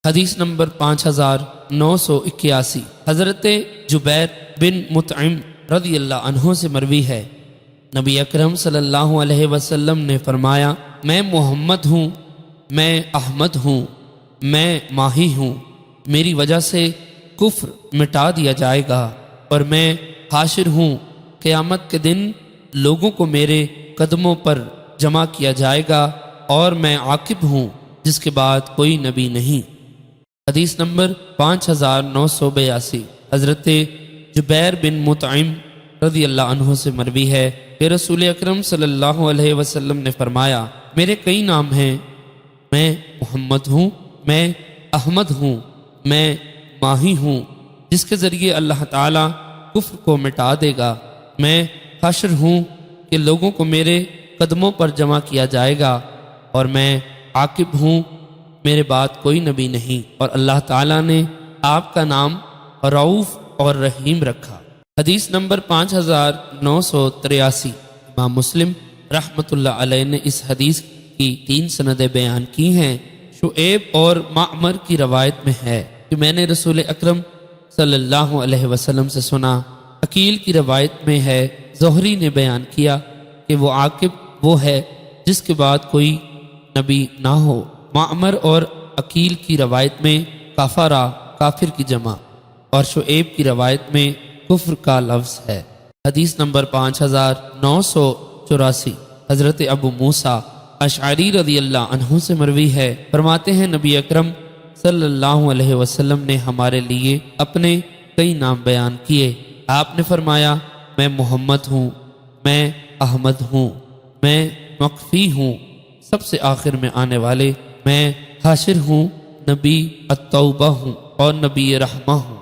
حدیث نمبر 5981 حضرت جبیر بن مطعم رضی اللہ عنہ سے مروی ہے، نبی اکرم صلی اللہ علیہ وسلم نے فرمایا، میں محمد ہوں، میں احمد ہوں، میں ماہی ہوں، میری وجہ سے کفر مٹا دیا جائے گا، اور میں حاشر ہوں، قیامت کے دن لوگوں کو میرے قدموں پر جمع کیا جائے گا، اور میں عاقب ہوں جس کے بعد کوئی نبی نہیں۔ حدیث نمبر 5982 حضرت جبیر بن مطعم رضی اللہ عنہ سے مروی ہے کہ رسول اکرم صلی اللہ علیہ وسلم نے فرمایا، میرے کئی نام ہیں، میں محمد ہوں، میں احمد ہوں، میں ماہی ہوں، جس کے ذریعے اللہ تعالیٰ کفر کو مٹا دے گا، میں حشر ہوں کہ لوگوں کو میرے قدموں پر جمع کیا جائے گا، اور میں عاقب ہوں، میرے بعد کوئی نبی نہیں، اور اللہ تعالیٰ نے آپ کا نام رؤوف اور رحیم رکھا۔ حدیث نمبر 5983 امام مسلم رحمۃ اللہ علیہ نے اس حدیث کی 3 سندیں بیان کی ہیں۔ شعیب اور معمر کی روایت میں ہے کہ میں نے رسول اکرم صلی اللہ علیہ وسلم سے سنا۔ عقیل کی روایت میں ہے، زہری نے بیان کیا کہ وہ عاقب وہ ہے جس کے بعد کوئی نبی نہ ہو۔ معمر اور عقیل کی روایت میں کافرہ کافر کی جمع، اور شعیب کی روایت میں کفر کا لفظ ہے۔ حدیث نمبر 5984 حضرت ابو موسیٰ اشعری رضی اللہ عنہ سے مروی ہے، فرماتے ہیں نبی اکرم صلی اللہ علیہ وسلم نے ہمارے لیے اپنے کئی نام بیان کیے۔ آپ نے فرمایا، میں محمد ہوں، میں احمد ہوں، میں مقفی ہوں، سب سے آخر میں آنے والے، میں حاشر ہوں، نبی التوبہ ہوں، اور نبی رحمہ ہوں۔